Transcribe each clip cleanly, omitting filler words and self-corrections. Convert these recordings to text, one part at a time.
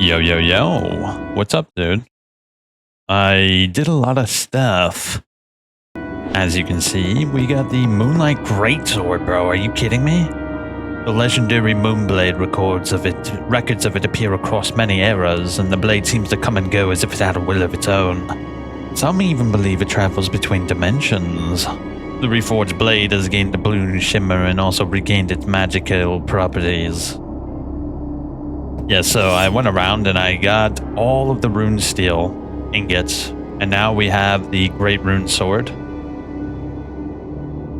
Yo, yo, yo. What's up, dude? I did a lot of stuff. As you can see, we got the Moonlight Greatsword, bro. Are you kidding me? The legendary Moonblade records of it appear across many eras, and the blade seems to come and go as if it had a will of its own. Some even believe it travels between dimensions. The reforged blade has gained a blue shimmer and also regained its magical properties. Yeah, so I went around and I got all of the rune steel ingots, and now we have the Great Rune Sword.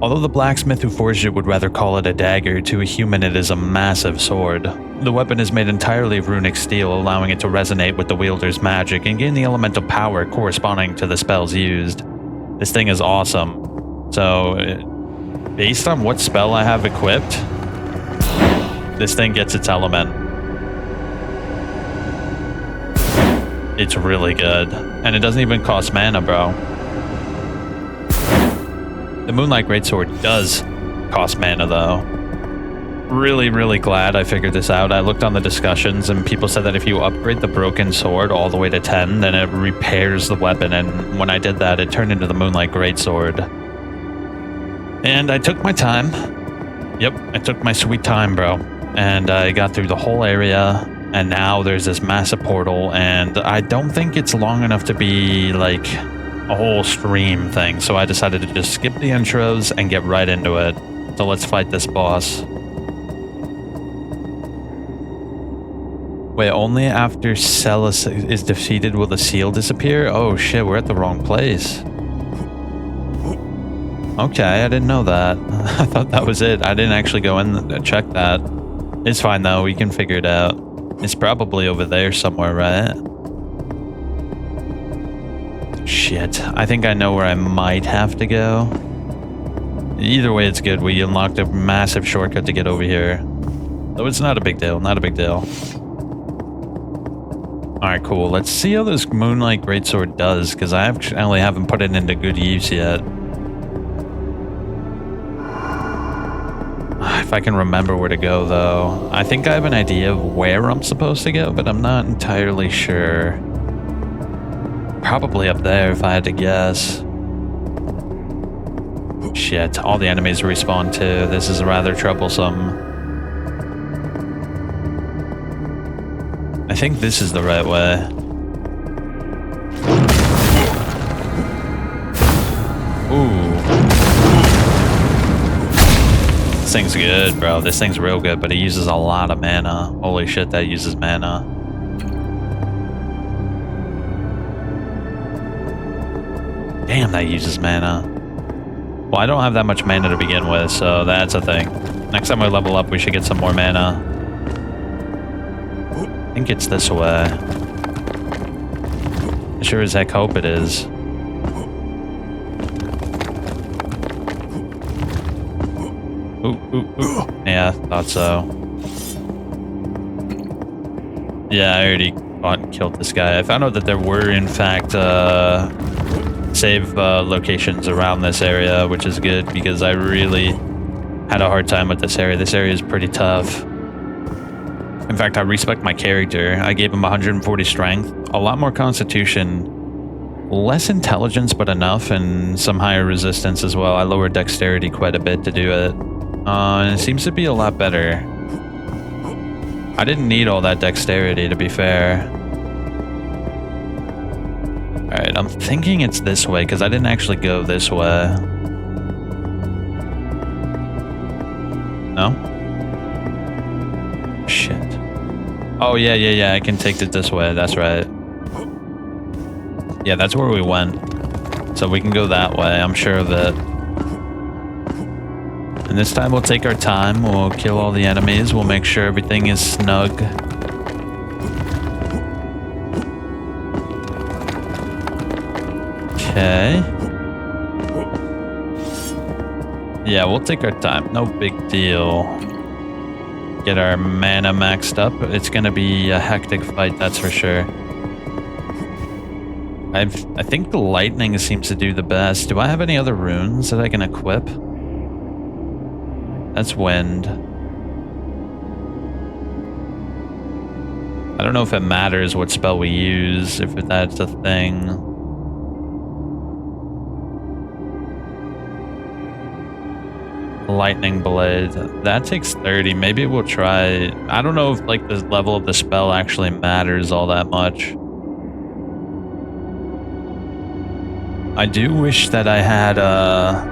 Although the blacksmith who forged it would rather call it a dagger, to a human it is a massive sword. The weapon is made entirely of runic steel, allowing it to resonate with the wielder's magic and gain the elemental power corresponding to the spells used. This thing is awesome. So, based on what spell I have equipped, this thing gets its element. It's really good. And it doesn't even cost mana, bro. The Moonlight Greatsword does cost mana, though. Really, really glad I figured this out. I looked on the discussions, and people said that if you upgrade the Broken Sword all the way to 10, then it repairs the weapon. And when I did that, it turned into the Moonlight Greatsword. And I took my time. Yep, I took my sweet time, bro. And I got through the whole area. And now there's this massive portal, and I don't think it's long enough to be like a whole stream thing, so I decided to just skip the intros and get right into it. So let's fight this boss. Wait, only after Faceless is defeated will the seal disappear? Oh shit, we're at the wrong place. Okay, I didn't know that. I thought that was it. I didn't actually go in and check that. It's fine though, we can figure it out. It's probably over there somewhere, right? Shit, I think I know where I might have to go. Either way, it's good. We unlocked a massive shortcut to get over here. So it's not a big deal, not a big deal. Alright, cool. Let's see how this Moonlight Greatsword does, because I actually haven't put it into good use yet. If I can remember where to go, though. I think I have an idea of where I'm supposed to go, but I'm not entirely sure. Probably up there, if I had to guess. Shit, all the enemies respawn too. This is rather troublesome. I think this is the right way. Ooh. This thing's good, bro. This thing's real good, but it uses a lot of mana. Holy shit, that uses mana. Damn, that uses mana. Well, I don't have that much mana to begin with, so that's a thing. Next time we level up, we should get some more mana. I think it's this way. I sure as heck hope it is. Ooh, ooh, ooh. Yeah, thought so. Yeah, I already fought and killed this guy. I found out that there were, in fact, save locations around this area, which is good because I really had a hard time with this area. This area is pretty tough. In fact, I respect my character. I gave him 140 strength, a lot more constitution, less intelligence, but enough, and some higher resistance as well. I lowered dexterity quite a bit to do it. And it seems to be a lot better. I didn't need all that dexterity, to be fair. Alright, I'm thinking it's this way, because I didn't actually go this way. No? Shit. Oh, yeah, I can take it this way, that's right. Yeah, that's where we went. So we can go that way, I'm sure of it. And this time we'll take our time, we'll kill all the enemies, we'll make sure everything is snug. Okay. Yeah, we'll take our time, no big deal. Get our mana maxed up. It's gonna be a hectic fight, that's for sure. I think the lightning seems to do the best. Do I have any other runes that I can equip? That's wind. I don't know if it matters what spell we use, if that's a thing. Lightning Blade. That takes 30. Maybe we'll try... I don't know if like the level of the spell actually matters all that much. I do wish that I had a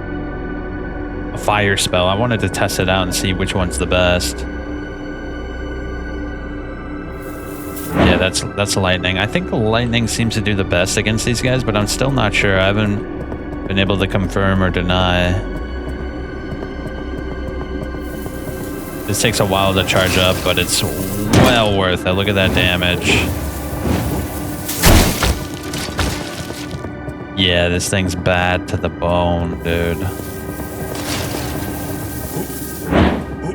fire spell. I wanted to test it out and see which one's the best. Yeah, that's lightning. I think the lightning seems to do the best against these guys, but I'm still not sure. I haven't been able to confirm or deny. This takes a while to charge up, but it's well worth it. Look at that damage. Yeah, this thing's bad to the bone, dude.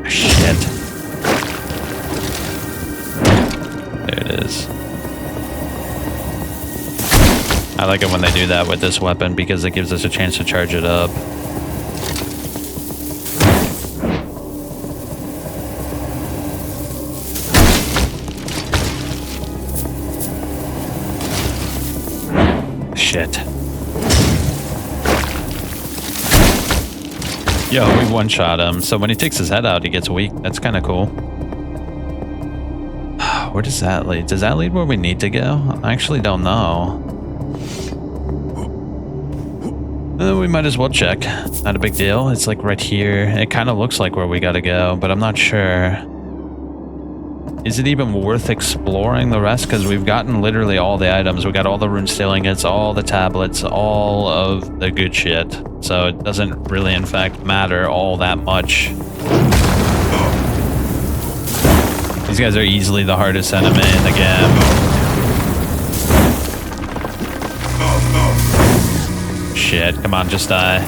Shit. There it is. I like it when they do that with this weapon because it gives us a chance to charge it up. Shit. Yo, we one-shot him. So when he takes his head out, he gets weak. That's kind of cool. Where does that lead? Does that lead where we need to go? I actually don't know. We might as well check. Not a big deal. It's like right here. It kind of looks like where we gotta go, but I'm not sure. Is it even worth exploring the rest? Because we've gotten literally all the items. We got all the rune ingots, all the tablets, all of the good shit. So it doesn't really, in fact, matter all that much. These guys are easily the hardest enemy in the game. Shit, come on, just die.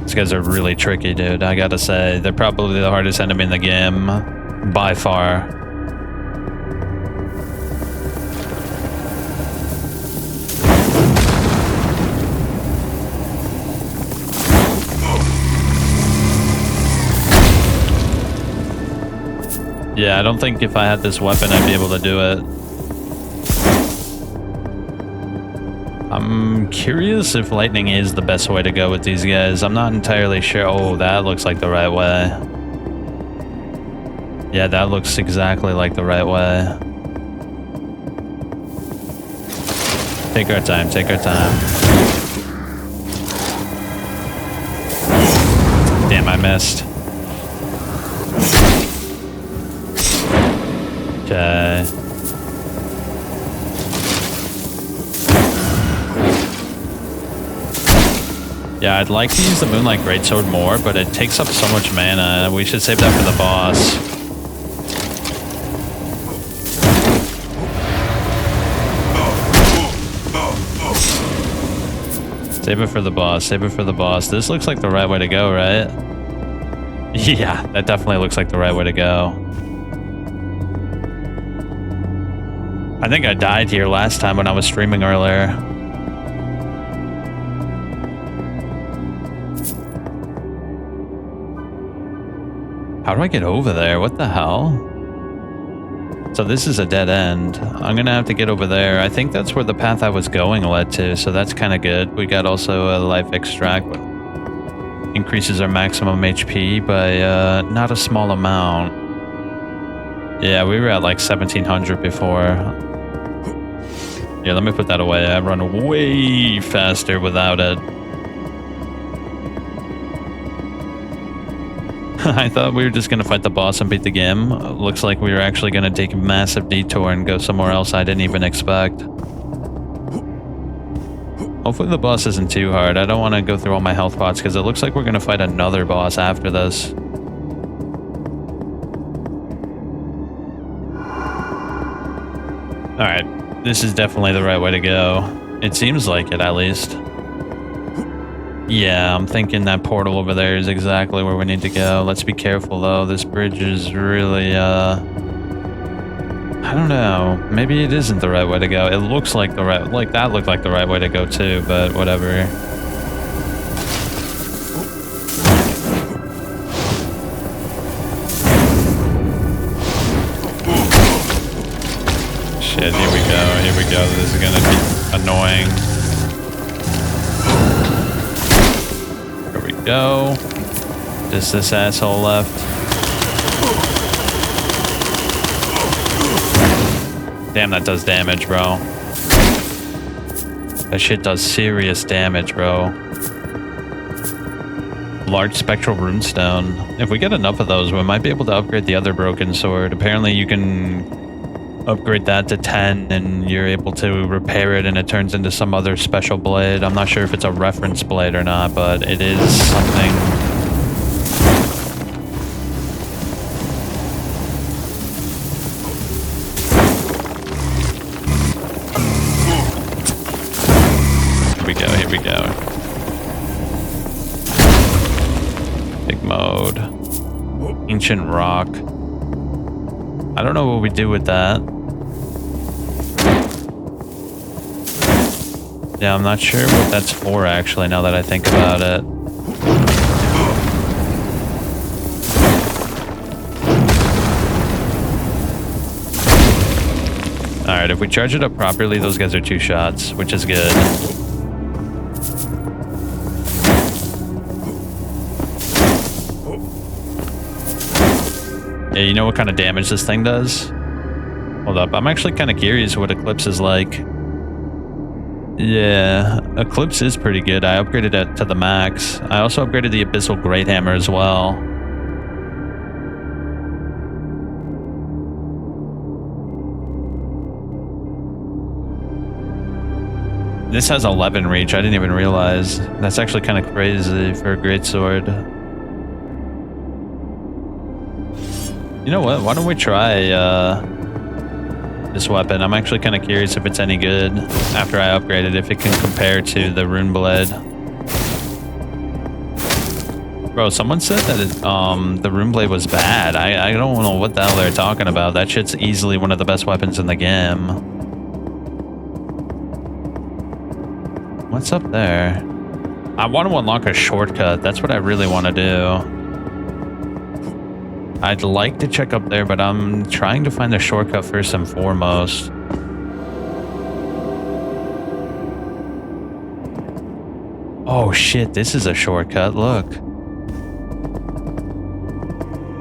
These guys are really tricky, dude. I gotta say, they're probably the hardest enemy in the game. By far. Yeah, I don't think if I had this weapon I'd be able to do it. I'm curious if lightning is the best way to go with these guys. I'm not entirely sure. Oh, that looks like the right way. Yeah, that looks exactly like the right way. Take our time, take our time. Damn, I missed. Okay. Yeah, I'd like to use the Moonlight Greatsword more, but it takes up so much mana. We should save that for the boss. Save it for the boss, save it for the boss. This looks like the right way to go, right? Yeah, that definitely looks like the right way to go. I think I died here last time when I was streaming earlier. How do I get over there? What the hell? So this is a dead end. I'm gonna have to get over there. I think that's where the path I was going led to, so that's kind of good. We got also a life extract, but increases our maximum HP by not a small amount. Yeah, we were at like 1700 before. Yeah, let me put that away. I run way faster without it. I thought we were just going to fight the boss and beat the game. Looks like we were actually going to take a massive detour and go somewhere else I didn't even expect. Hopefully the boss isn't too hard. I don't want to go through all my health pots because it looks like we're going to fight another boss after this. Alright, this is definitely the right way to go. It seems like it, at least. Yeah, I'm thinking that portal over there is exactly where we need to go. Let's be careful, though. This bridge is really, I don't know. Maybe it isn't the right way to go. It looks like the right... Like, that looked like the right way to go, too, but whatever. shit, here we go, here we go. This is gonna be annoying. Here we go. Just this asshole left. Damn, that does damage, bro. That shit does serious damage, bro. Large spectral runestone. If we get enough of those, we might be able to upgrade the other broken sword. Apparently you can upgrade that to 10 and you're able to repair it and it turns into some other special blade. I'm not sure if it's a reference blade or not, but it is something. Here we go, here we go. Big mode. Ancient rock. I don't know what we do with that. Yeah, I'm not sure what that's for actually, now that I think about it. Alright, if we charge it up properly, those guys are 2 shots, which is good. Yeah, you know what kind of damage this thing does? Hold up, I'm actually kind of curious what Eclipse is like. Yeah, Eclipse is pretty good. I upgraded it to the max. I also upgraded the Abyssal Great Hammer as well. This has 11 reach. I didn't even realize. That's actually kind of crazy for a greatsword. You know what? Why don't we try this weapon? I'm actually kind of curious if it's any good after I upgrade it, if it can compare to the rune blade. Bro, someone said that the rune blade was bad. I don't know what the hell they're talking about. That shit's easily one of the best weapons in the game. What's up there? I want to unlock a shortcut. That's what I really want to do. I'd like to check up there, but I'm trying to find a shortcut first and foremost. Oh shit, this is a shortcut, look.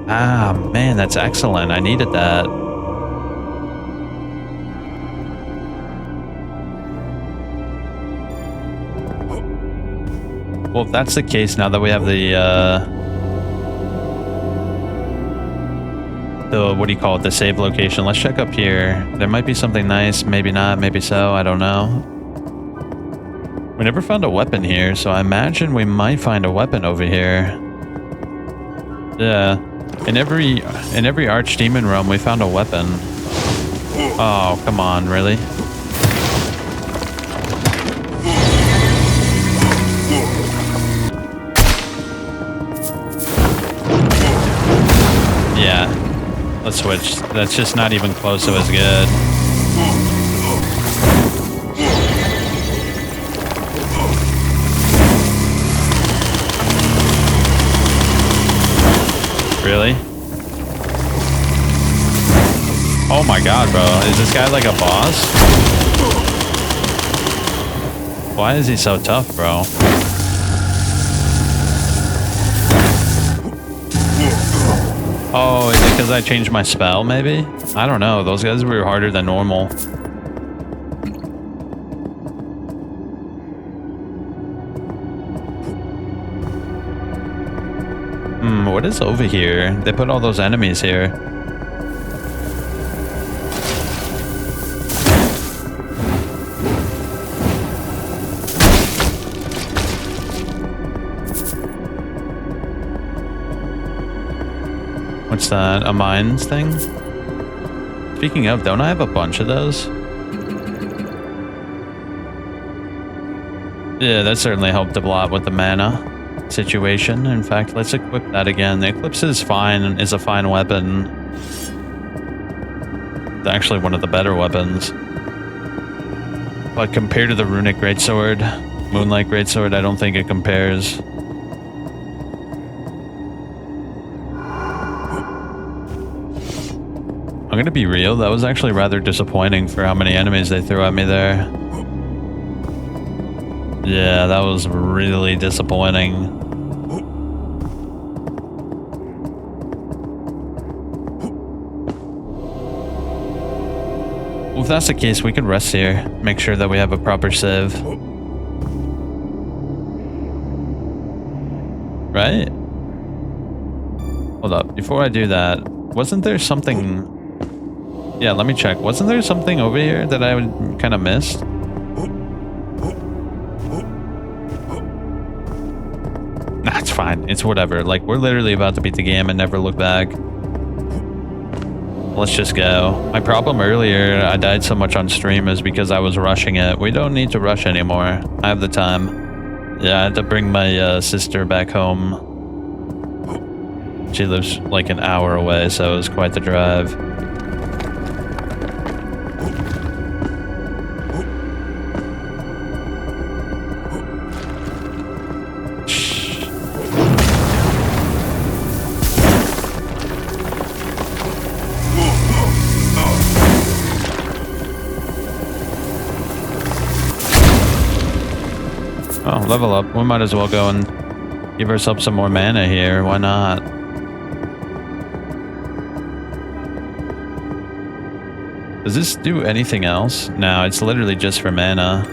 Ah, man, that's excellent. I needed that. Well, if that's the case, now that we have the what do you call it, the save location, let's check up here. There might be something nice, maybe not, maybe so, I don't know. We never found a weapon here, so I imagine we might find a weapon over here. Yeah, in every archdemon realm we found a weapon. Oh, come on, really? Yeah. Let's switch. That's just not even close to as good. Really? Oh my god, bro. Is this guy like a boss? Why is he so tough, bro? Oh, is it because I changed my spell, maybe? I don't know. Those guys were harder than normal. What is over here? They put all those enemies here. What's that? A mines thing? Speaking of, don't I have a bunch of those? Yeah, that certainly helped a lot with the mana situation. In fact, let's equip that again. The Eclipse is fine, is a fine weapon. It's actually one of the better weapons. But compared to the Runic Greatsword, Moonlight Greatsword, I don't think it compares. I'm gonna be real, that was actually rather disappointing for how many enemies they threw at me there. Yeah, that was really disappointing. Well, if that's the case, we could rest here. Make sure that we have a proper save. Right? Hold up. Before I do that, wasn't there something... Yeah, let me check. Wasn't there something over here that I kind of missed? Nah, it's fine. It's whatever. Like, we're literally about to beat the game and never look back. Let's just go. My problem earlier, I died so much on stream, is because I was rushing it. We don't need to rush anymore. I have the time. Yeah, I had to bring my sister back home. She lives like an hour away, so it was quite the drive. Oh, level up. We might as well go and give ourselves some more mana here. Why not? Does this do anything else? No, it's literally just for mana.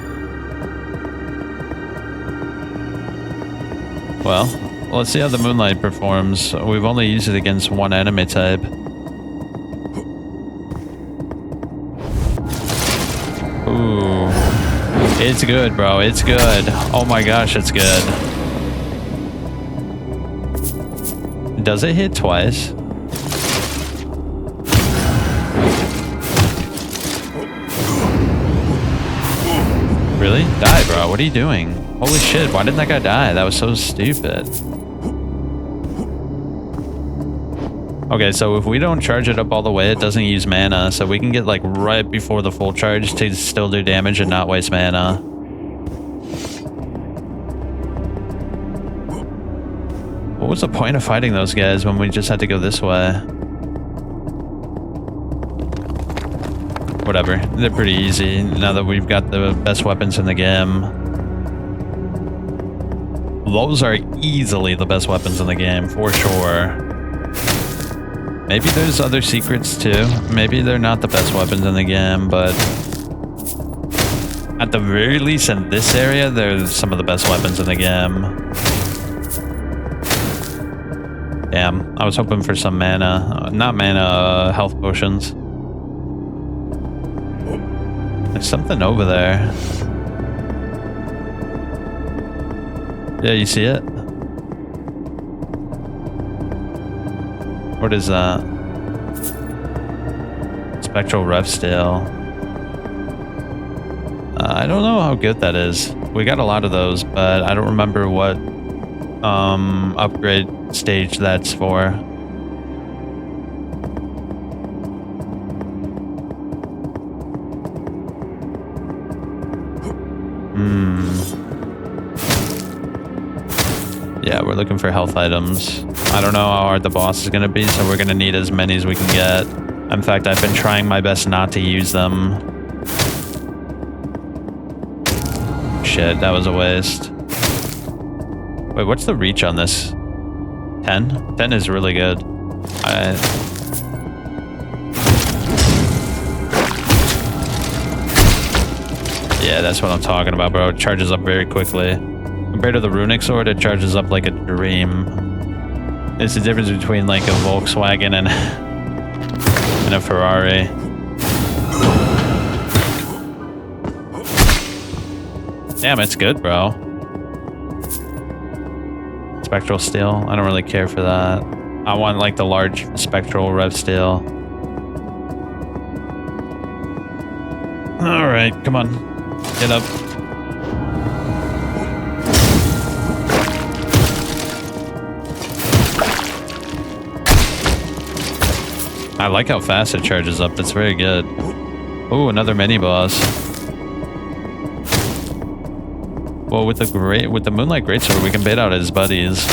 Well, let's see how the Moonlight performs. We've only used it against one enemy type. Ooh. It's good, bro. It's good. Oh my gosh, it's good. Does it hit twice? Really? Die, bro. What are you doing? Holy shit, why didn't that guy die? That was so stupid. Okay, so if we don't charge it up all the way, it doesn't use mana, so we can get like right before the full charge to still do damage and not waste mana. What was the point of fighting those guys when we just had to go this way? Whatever, they're pretty easy now that we've got the best weapons in the game. Those are easily the best weapons in the game, for sure. Maybe there's other secrets too. Maybe they're not the best weapons in the game, but at the very least in this area, they're some of the best weapons in the game. Damn, I was hoping for some mana. Not mana, health potions. There's something over there. Yeah, you see it? What is that? Spectral Ref Steel. I don't know how good that is. We got a lot of those, but I don't remember what upgrade stage that's for. Yeah, we're looking for health items. I don't know how hard the boss is going to be, so we're going to need as many as we can get. In fact, I've been trying my best not to use them. Shit, that was a waste. Wait, what's the reach on this? 10? 10 is really good. Yeah, that's what I'm talking about, bro. It charges up very quickly. Compared to the runic sword, it charges up like a dream. It's the difference between like a Volkswagen and a Ferrari. Damn, it's good, bro. Spectral steel. I don't really care for that. I want like the large spectral rev steel. All right, come on, get up. I like how fast it charges up. That's very good. Oh, another mini boss. Well, with the Moonlight Greatsword, we can bait out his buddies.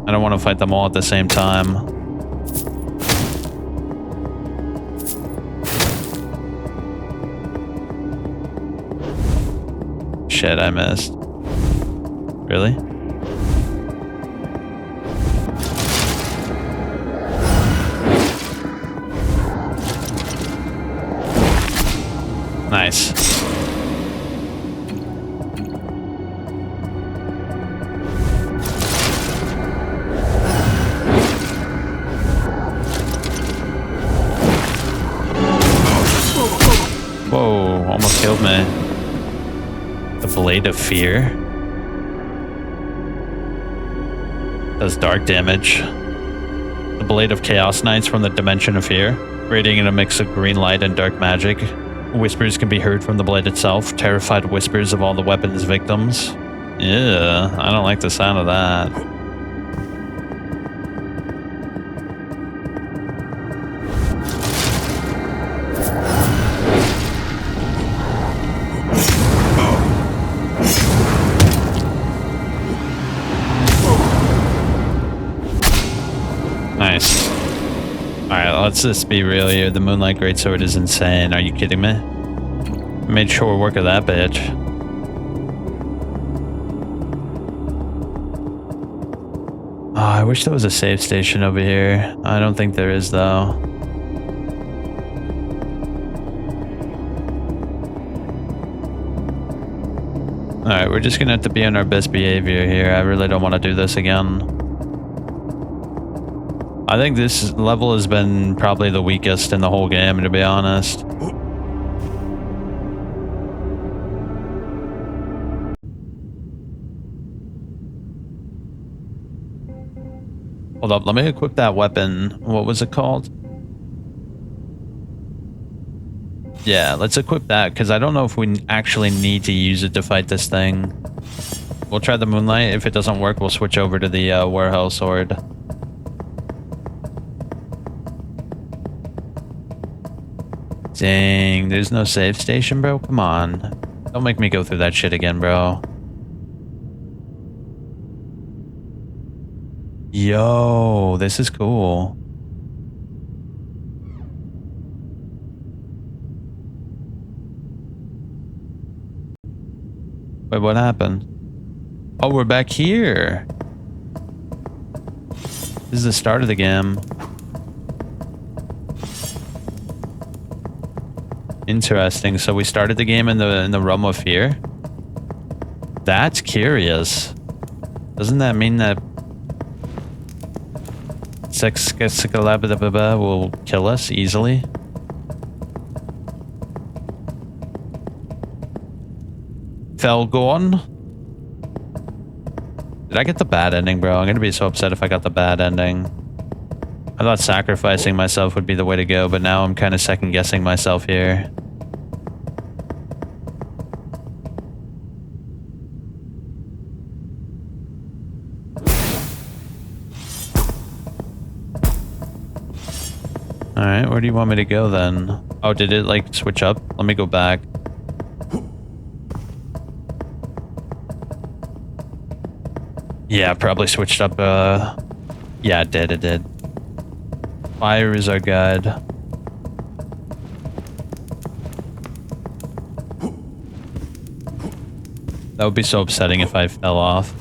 I don't want to fight them all at the same time. shit, I missed. Really? Nice. Whoa, almost killed me. The Blade of Fear. Does dark damage. The Blade of Chaos Knights from the Dimension of Fear. Radiating a mix of green light and dark magic. Whispers can be heard from the blade itself. Terrified whispers of all the weapon's victims. Yeah, I don't like the sound of that. Nice. Alright, let's just be real here. The Moonlight Greatsword is insane. Are you kidding me? Made short work of that bitch. Oh, I wish there was a save station over here. I don't think there is, though. Alright, we're just gonna have to be on our best behavior here. I really don't want to do this again. I think this level has been probably the weakest in the whole game, to be honest. Hold up, let me equip that weapon. What was it called? Yeah, let's equip that, because I don't know if we actually need to use it to fight this thing. We'll try the Moonlight. If it doesn't work, we'll switch over to the Verho sword. Dang, there's no save station, bro? Come on. Don't make me go through that shit again, bro. Yo, this is cool. Wait, what happened? Oh, we're back here. This is the start of the game. Interesting. So we started the game in the realm of fear. That's curious. Doesn't that mean that Sexcalababa will kill us easily? Felgorn? Did I get the bad ending, bro? I'm gonna be so upset if I got the bad ending. I thought sacrificing myself would be the way to go, but now I'm kind of second guessing myself here. Alright, where do you want me to go then? Oh, did it like switch up? Let me go back. Yeah, probably switched up. Yeah, it did. Fire is our guide. That would be so upsetting if I fell off.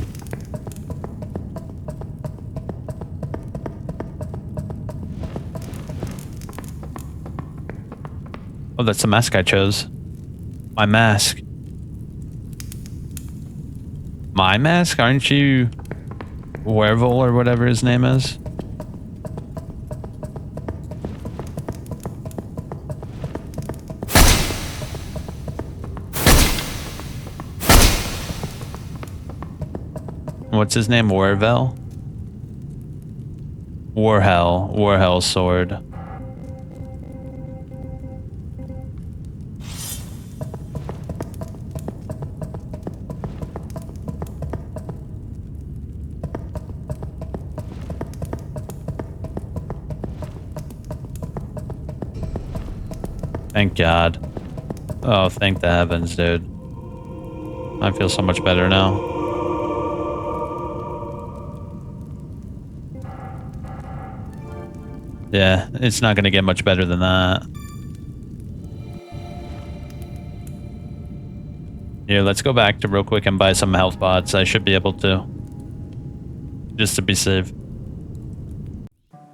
Oh, that's the mask I chose. My mask. My mask? Aren't you Verho or whatever his name is? What's his name? Verho? Verho sword. Thank God. Oh, thank the heavens, dude. I feel so much better now. Yeah, it's not gonna get much better than that. Here, let's go back to real quick and buy some health pots. I should be able to. Just to be safe.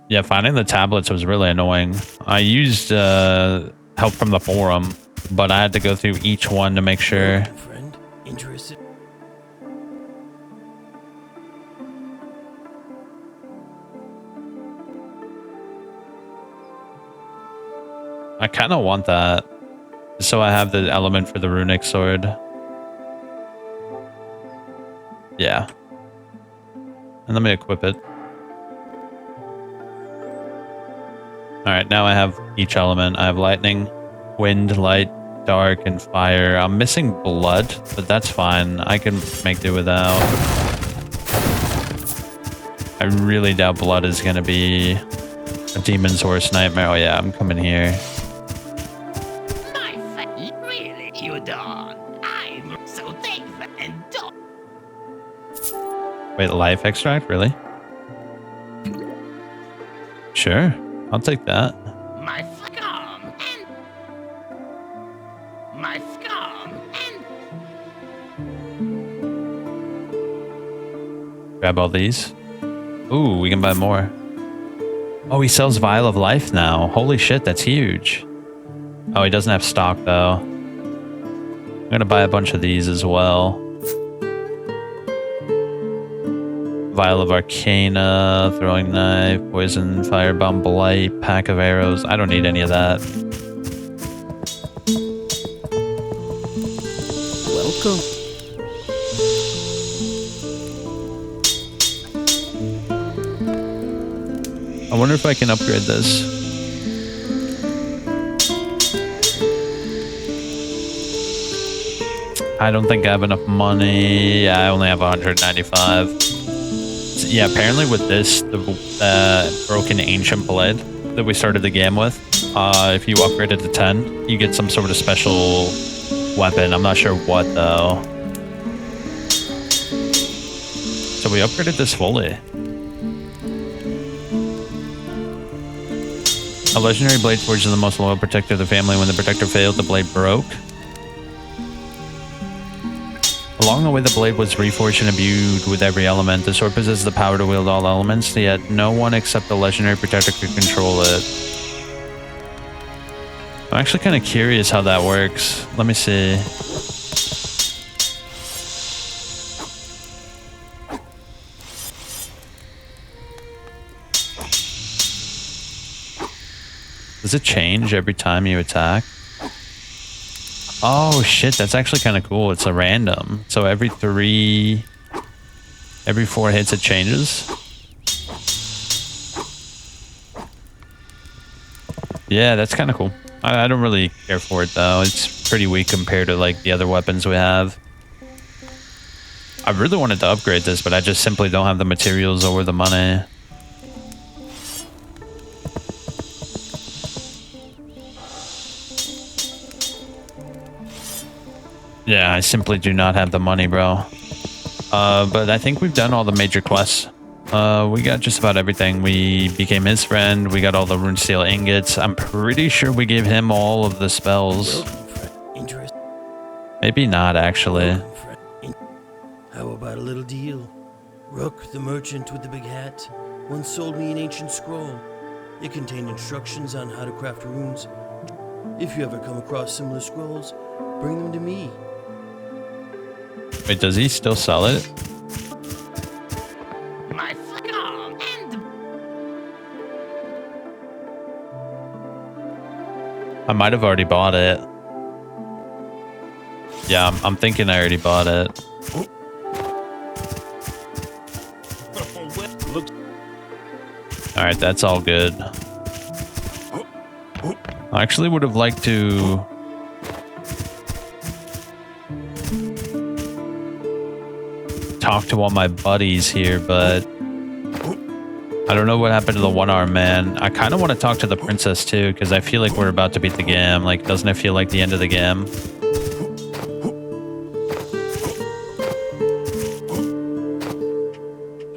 Yeah, finding the tablets was really annoying. I used help from the forum, but I had to go through each one to make sure. Friend, interested? I kind of want that. So I have the element for the runic sword. Yeah. And let me equip it. Alright, now I have each element. I have lightning, wind, light, dark, and fire. I'm missing blood, but that's fine. I can make do without. I really doubt blood is going to be a demon's horse nightmare. Oh yeah, I'm coming here. Really, you dog. I'm so thankful and dog. Wait, life extract? Really? Sure. I'll take that. My scum and my scum and Grab all these. Ooh, we can buy more. Oh, he sells Vial of Life now. Holy shit, that's huge. Oh, he doesn't have stock though. I'm gonna buy a bunch of these as well. Vial of Arcana, throwing knife, poison, firebomb, blight, pack of arrows. I don't need any of that. Welcome. I wonder if I can upgrade this. I don't think I have enough money. Yeah, I only have 195. Yeah, apparently with this, the broken ancient blade that we started the game with, if you upgrade it to 10, you get some sort of special weapon. I'm not sure what though. So we upgraded this fully. A legendary blade forged is the most loyal protector of the family. When the protector failed, the blade broke. Along the way, the blade was reforged and imbued with every element. The sword possesses the power to wield all elements, yet no one except the legendary protector could control it. I'm actually kind of curious how that works. Let me see. Does it change every time you attack? Oh shit, that's actually kind of cool. It's a random. So every 4 hits it changes. Yeah, that's kind of cool. I don't really care for it though. It's pretty weak compared to like the other weapons we have. I really wanted to upgrade this, but I just simply don't have the materials or the money. Yeah, I simply do not have the money, bro. But I think we've done all the major quests. We got just about everything. We became his friend. We got all the rune steel ingots. I'm pretty sure we gave him all of the spells. Maybe not, actually. How about a little deal? Rook, the merchant with the big hat, once sold me an ancient scroll. It contained instructions on how to craft runes. If you ever come across similar scrolls, bring them to me. Wait, does he still sell it? my scum and I might have already bought it. Yeah, I'm thinking I already bought it. Alright, that's all good. I actually would have liked to... talk to all my buddies here, but... I don't know what happened to the one-armed man. I kind of want to talk to the princess too, because I feel like we're about to beat the game. Like, doesn't it feel like the end of the game?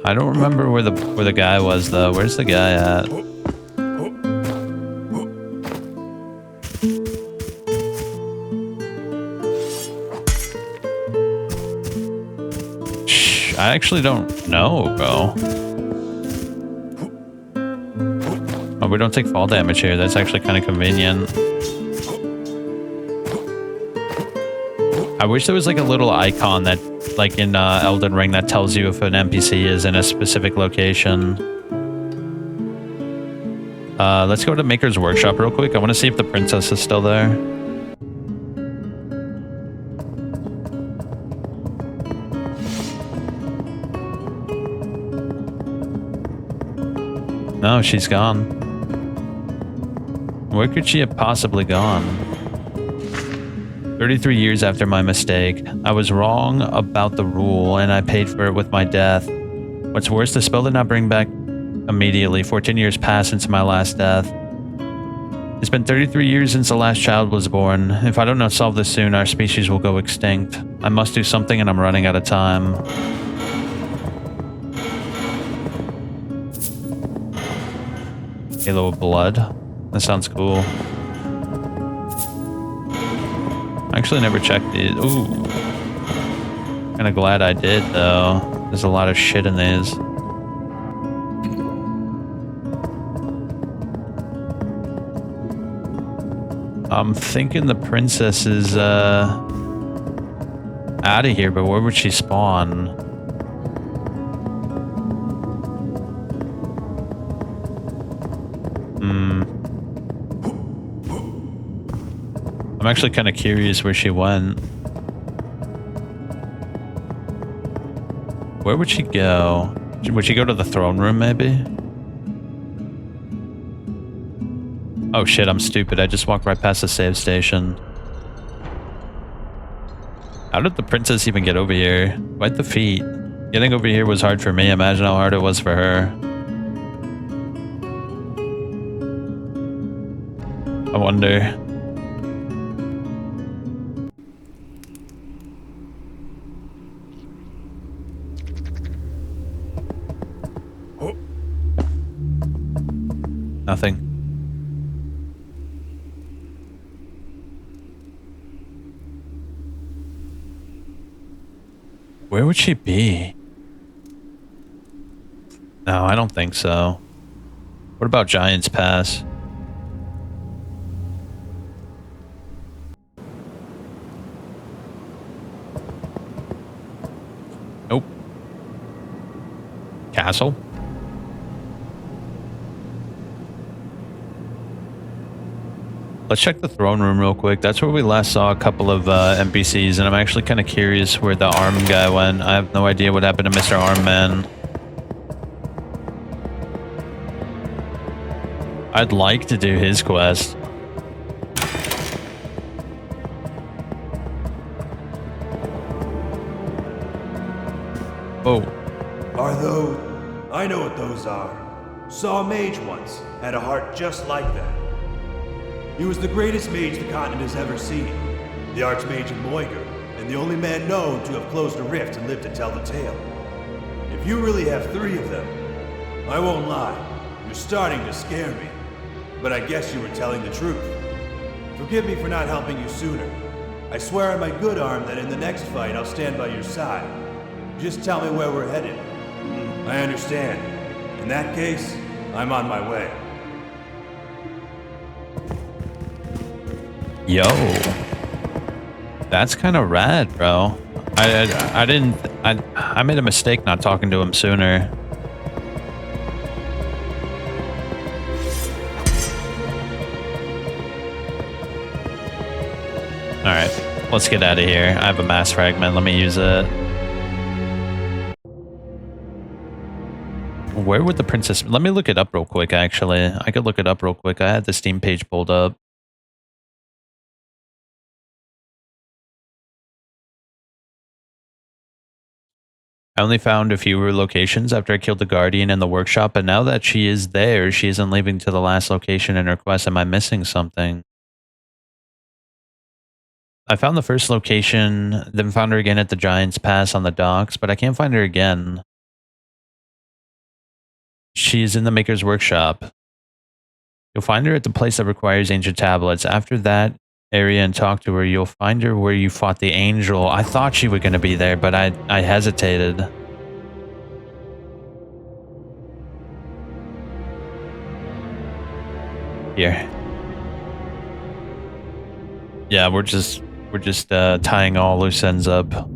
I don't remember where the guy was though. Where's the guy at? I actually don't know, bro. Oh, we don't take fall damage here. That's actually kind of convenient. I wish there was like a little icon that, like in Elden Ring, that tells you if an NPC is in a specific location. Let's go to Maker's Workshop real quick. I want to see if the princess is still there. No, she's gone. Where could she have possibly gone? 33 years after my mistake, I was wrong about the rule and I paid for it with my death. What's worse, the spell did not bring back immediately. 14 years passed since my last death. It's been 33 years since the last child was born. If I don't solve this soon, our species will go extinct. I must do something and I'm running out of time. Halo of Blood. That sounds cool. I actually never checked these. Ooh. Kinda glad I did though. There's a lot of shit in these. I'm thinking the princess is out of here, but where would she spawn? I'm actually kind of curious where she went. Where would she go? Would she go to the throne room, maybe? Oh shit, I'm stupid. I just walked right past the save station. How did the princess even get over here? Quite the feat. Getting over here was hard for me. Imagine how hard it was for her. I wonder. Nothing. Where would she be? No, I don't think so. What about Giant's Pass? Nope. Castle? Let's check the throne room real quick. That's where we last saw a couple of NPCs, and I'm actually kind of curious where the arm guy went. I have no idea what happened to Mr. Armman. I'd like to do his quest. Oh. Are those? I know what those are. Saw a mage once. Had a heart just like that. He was the greatest mage the continent has ever seen. The Archmage of Moiger, and the only man known to have closed a rift and lived to tell the tale. If you really have 3 of them, I won't lie, you're starting to scare me. But I guess you were telling the truth. Forgive me for not helping you sooner. I swear on my good arm that in the next fight I'll stand by your side. Just tell me where we're headed. I understand. In that case, I'm on my way. Yo. That's kind of rad, bro. I made a mistake not talking to him sooner. Alright, let's get out of here. I have a mass fragment, let me use it. Where would the princess... Let me look it up real quick, actually. I could look it up real quick. I had the Steam page pulled up. I only found a few locations after I killed the Guardian in the workshop, but now that she is there, she isn't leaving to the last location in her quest. Am I missing something? I found the first location, then found her again at the Giant's Pass on the docks, but I can't find her again. She's in the Maker's Workshop. You'll find her at the place that requires ancient tablets. After that area and talk to her, you'll find her where you fought the angel. I thought she was going to be there, but I hesitated. Here. Yeah, we're just tying all loose ends up.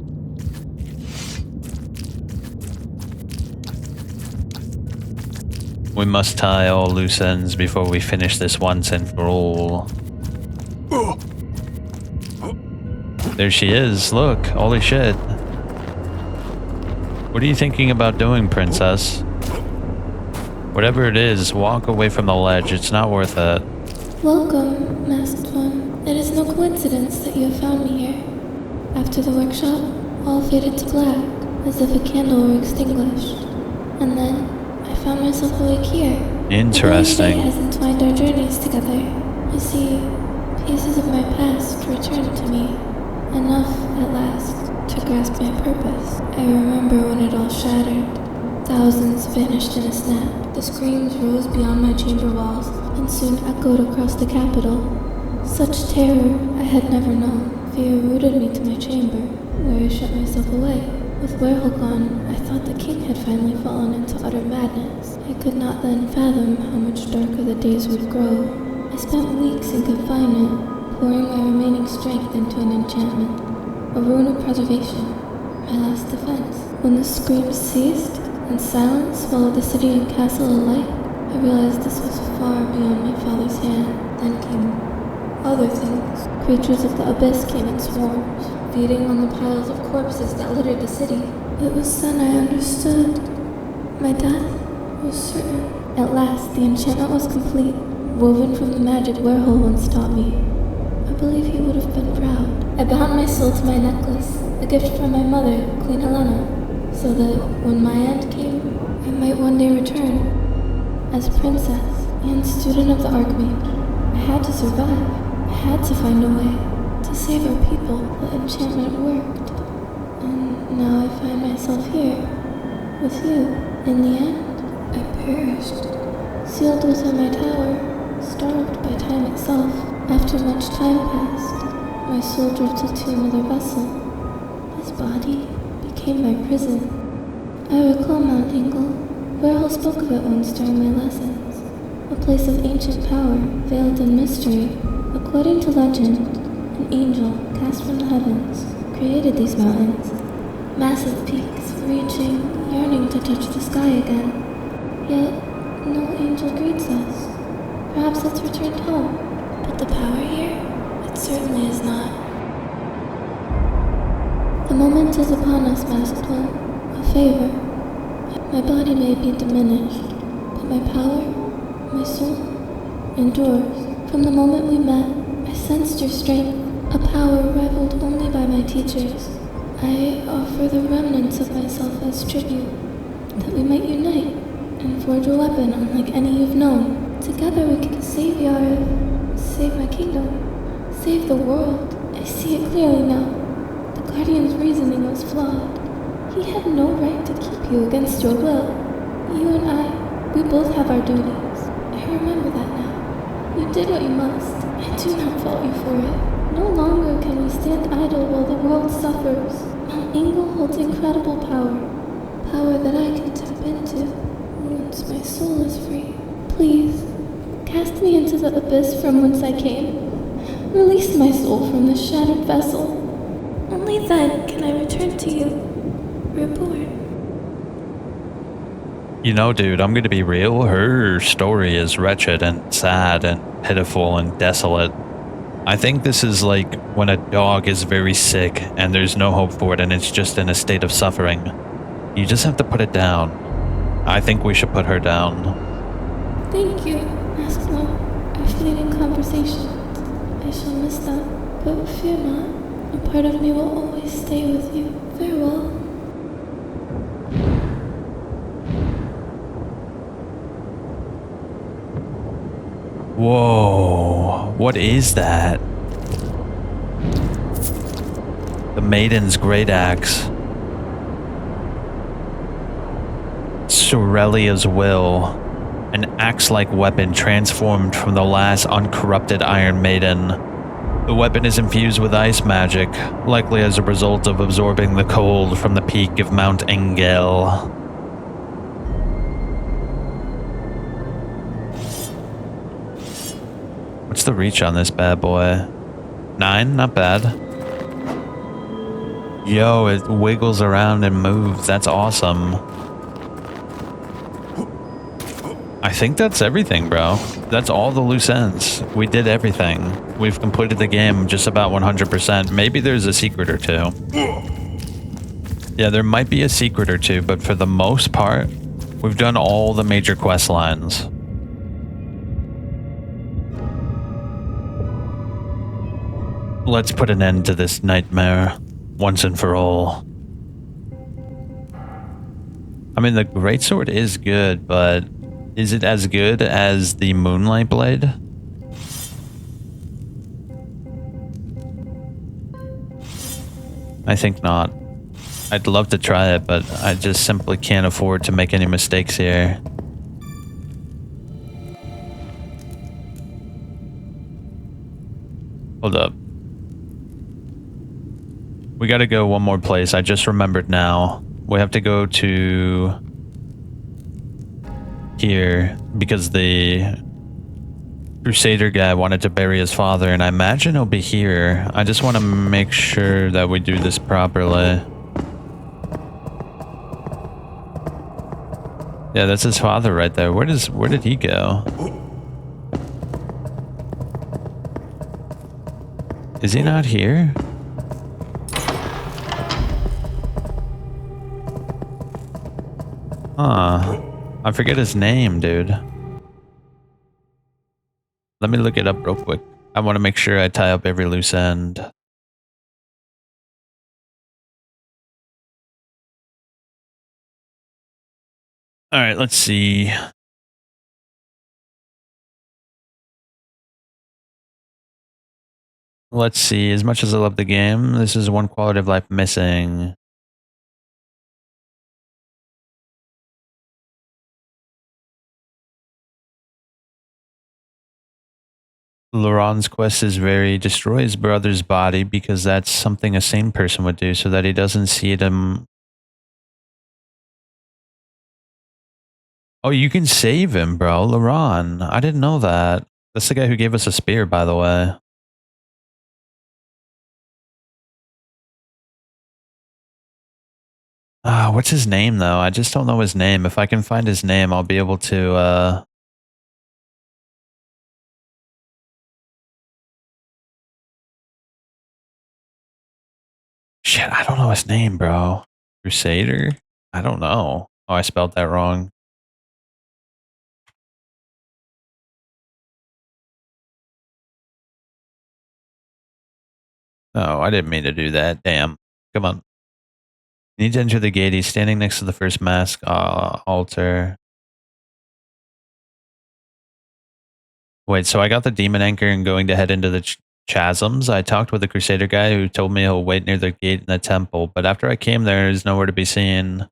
We must tie all loose ends before we finish this once and for all. There she is. Look, holy shit. What are you thinking about doing, princess? Whatever it is, walk away from the ledge. It's not worth it. Welcome, Masked One. It is no coincidence that you have found me here. After the workshop, all faded to black, as if a candle were extinguished. And then, I found myself awake here. Interesting. The has entwined our journeys together. You see, pieces of my past returned to me. Enough, at last, to grasp my purpose. I remember when it all shattered. Thousands vanished in a snap. The screams rose beyond my chamber walls and soon echoed across the capital. Such terror I had never known. Fear rooted me to my chamber, where I shut myself away. With Verho gone, I thought the king had finally fallen into utter madness. I could not then fathom how much darker the days would grow. I spent weeks in confinement, pouring my remaining strength into an enchantment, a rune of preservation, my last defense. When the screams ceased, and silence swallowed the city and castle alike, I realized this was far beyond my father's hand. Then came other things. Creatures of the abyss came in swarms, feeding on the piles of corpses that littered the city. It was then I understood. My death was certain. At last, the enchantment was complete, woven from the magic Verho once taught me. I believe he would have been proud. I bound my soul to my necklace, a gift from my mother, Queen Helena, so that when my end came, I might one day return. As princess and student of the Archmage, I had to survive. I had to find a way to save our people. The enchantment worked. And now I find myself here, with you. In the end, I perished, sealed within my tower, starved by time itself. After much time passed, my soul drifted to another vessel. His body became my prison. I recall Mount Ingle. Verho spoke of it once during my lessons. A place of ancient power, veiled in mystery. According to legend, an angel cast from the heavens created these mountains. Massive peaks, reaching, yearning to touch the sky again. Yet, no angel greets us. Perhaps it's returned home. But the power here, it certainly is not. The moment is upon us, Masked One. A favor. My body may be diminished, but my power, my soul, endures. From the moment we met, I sensed your strength, a power rivaled only by my teachers. I offer the remnants of myself as tribute, that we might unite and forge a weapon unlike any you've known. Together we can save Yara, save my kingdom, save the world. I see it clearly now. The Guardian's reasoning was flawed. He had no right to keep you against your will. You and I, we both have our duties. I remember that now. You did what you must. I do not fault you for it. No longer can we stand idle while the world suffers. Mount Ingle holds incredible power. Power that I can tap into once my soul is free. Please, cast me into the abyss from whence I came. Release my soul from this shattered vessel. Only then can I return to you, reborn. You know, dude, I'm gonna be real. Her story is wretched and sad and pitiful and desolate. I think this is like when a dog is very sick and there's no hope for it and it's just in a state of suffering. You just have to put it down. I think we should put her down. Thank you, Masked One. Our fleeting conversations. I shall miss them, but fear not. A part of me will always stay with you. Farewell. Whoa, what is that? The Maiden's Great Axe. Sorelia's Will. An axe-like weapon transformed from the last uncorrupted Iron Maiden. The weapon is infused with ice magic, likely as a result of absorbing the cold from the peak of Mount Engel. What's the reach on this bad boy? 9, not bad. Yo, it wiggles around and moves. That's awesome. I think that's everything, bro. That's all the loose ends. We did everything. We've completed the game just about 100%. Maybe there's a secret or two. Yeah, there might be a secret or two, but for the most part, we've done all the major quest lines. Let's put an end to this nightmare once and for all. I mean, the greatsword is good, but is it as good as the Moonlight Blade? I think not. I'd love to try it, but I just simply can't afford to make any mistakes here. Hold up. We gotta go one more place. I just remembered now. We have to go to here because the Crusader guy wanted to bury his father, and I imagine he'll be here. I just want to make sure that we do this properly. Yeah, that's his father right there. Where did he go? Is he not here? Huh. I forget his name, dude. Let me look it up real quick. I want to make sure I tie up every loose end. All right, let's see. Let's see. As much as I love the game, this is one quality of life missing. Laurent's quest is destroy his brother's body because that's something a sane person would do so that he doesn't see them. Oh, you can save him, bro. Laurent. I didn't know that. That's the guy who gave us a spear, by the way. What's his name, though? I just don't know his name. If I can find his name, I'll be able to, Shit, I don't know his name, bro. Crusader? I don't know. Oh, I spelled that wrong. Oh, I didn't mean to do that. Damn. Come on. You need to enter the gate. He's standing next to the first mask altar. Wait, so I got the demon anchor and going to head into the chasms. I talked with the Crusader guy who told me he'll wait near the gate in the temple, but after I came there, he's nowhere to be seen.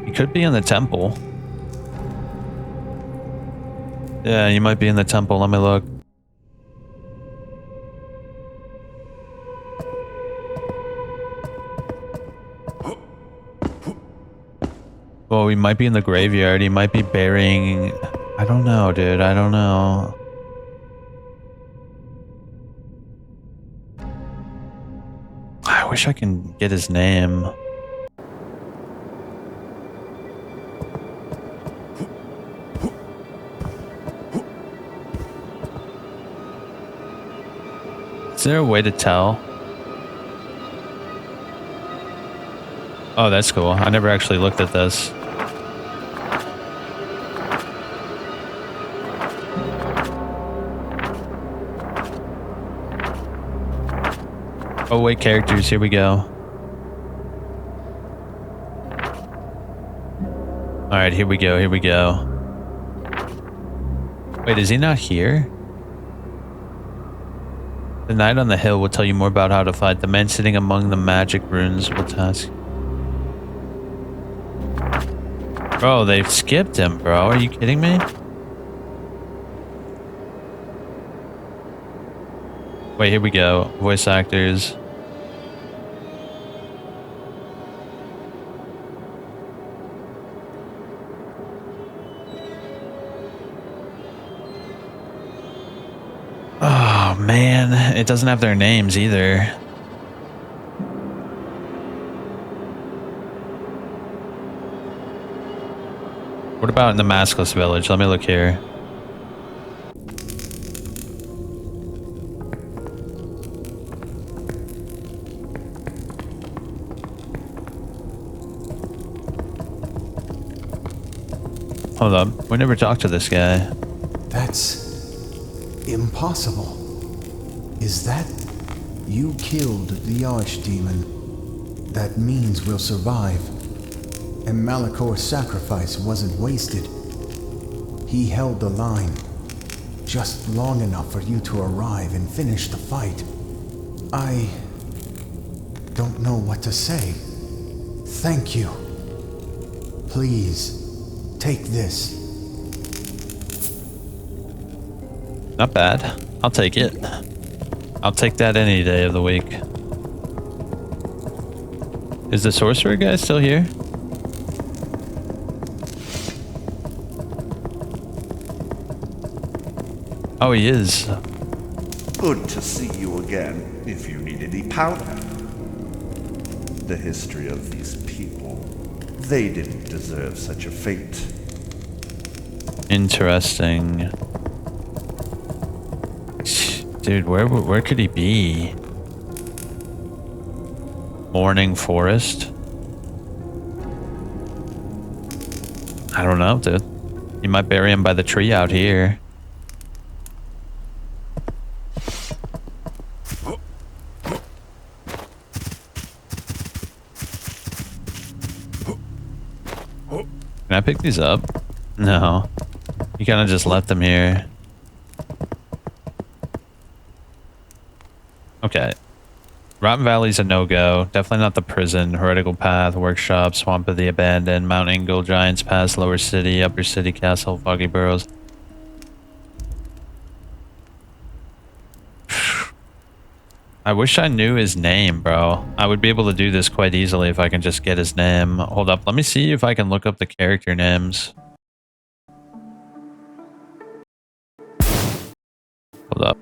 He could be in the temple. Yeah, you might be in the temple. Let me look. Well, he might be in the graveyard. He might be burying... I don't know, dude. I don't know. I wish I can get his name. Is there a way to tell? Oh, that's cool. I never actually looked at this. Oh wait, characters, here we go. Alright, here we go, here we go. Wait, is he not here? The knight on the hill will tell you more about how to fight. The man sitting among the magic runes will task. Bro, they've skipped him, bro. Are you kidding me? Wait, here we go. Voice actors. Oh, man. It doesn't have their names either. What about in the Maskless village? Let me look here. Hold up. We never talked to this guy. That's impossible. Is that you killed the Archdemon? That means we'll survive. And Malikor's sacrifice wasn't wasted. He held the line just long enough for you to arrive and finish the fight. I don't know what to say. Thank you. Please, take this. Not bad. I'll take it. I'll take that any day of the week. Is the sorcerer guy still here? Oh, he is. Good to see you again, if you need any powder. The history of these people, they didn't deserve such a fate. Interesting. Dude, where could he be? Morning Forest? I don't know, dude. You might bury him by the tree out here. Can I pick these up? No. You kind of just left them here. Okay. Rotten Valley's a no-go. Definitely not the prison. Heretical Path, Workshop, Swamp of the Abandoned, Mount Ingle, Giants Pass, Lower City, Upper City Castle, Foggy Burrows. I wish I knew his name, bro. I would be able to do this quite easily if I can just get his name. Hold up. Let me see if I can look up the character names. Hold up.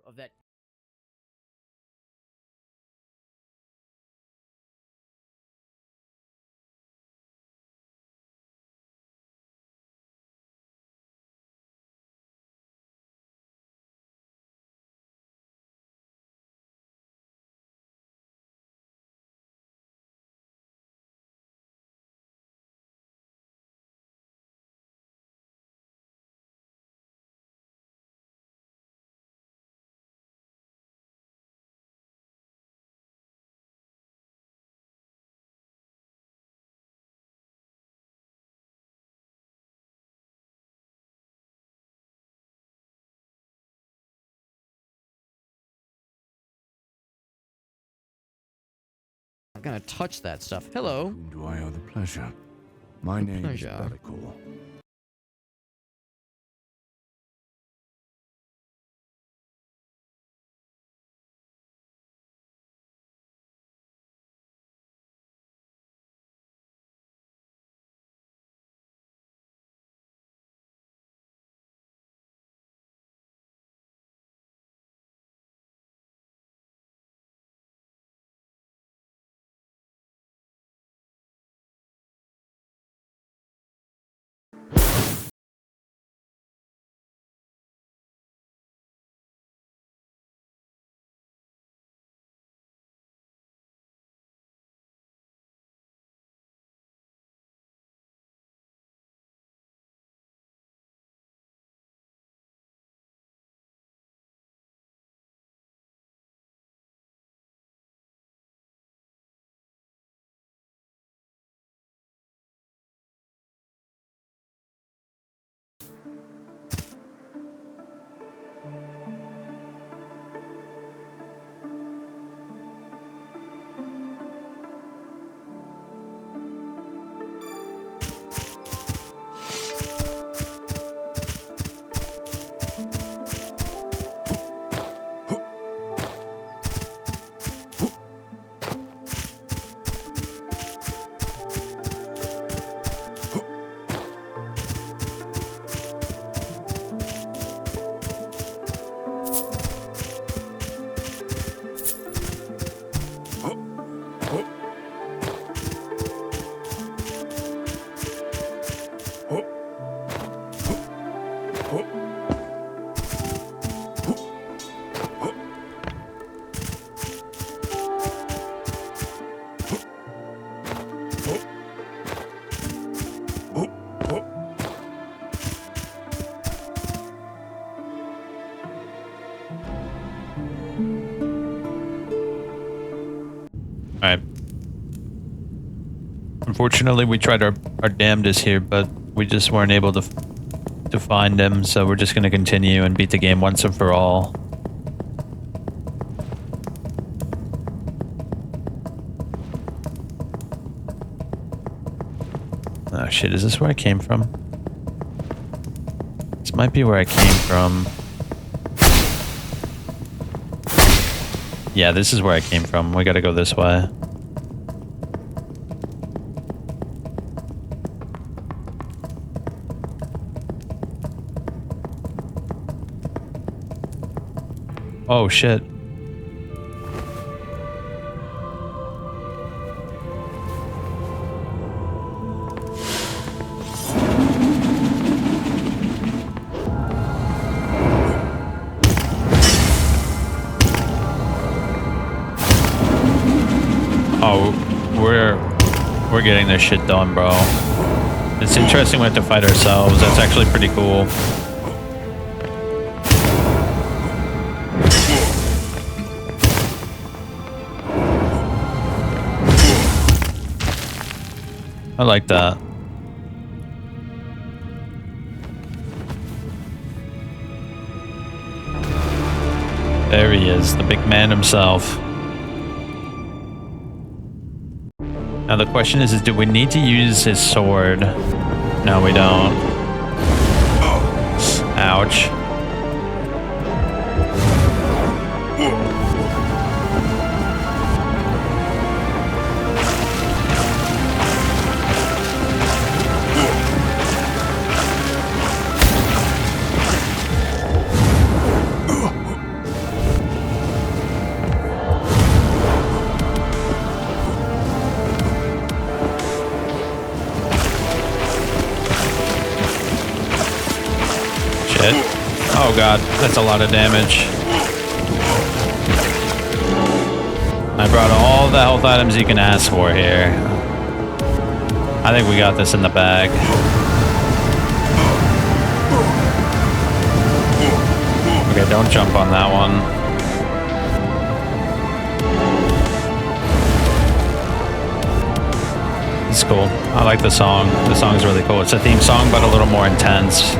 Of that I'm gonna touch that stuff. Hello. Whom do I owe the pleasure? My name is pleasure. Bellicle. Unfortunately, we tried our damnedest here, but we just weren't able to find him, so we're just going to continue and beat the game once and for all. Oh shit, is this where I came from? This might be where I came from. Yeah, this is where I came from. We gotta go this way. Oh shit. Oh, we're getting this shit done, bro. It's interesting we have to fight ourselves. That's actually pretty cool. I like that. There he is, the big man himself. Now the question is do we need to use his sword? No, we don't. Ouch. Oh god, that's a lot of damage. I brought all the health items you can ask for here. I think we got this in the bag. Okay, don't jump on that one. It's cool. I like the song. The song's really cool. It's a theme song, but a little more intense.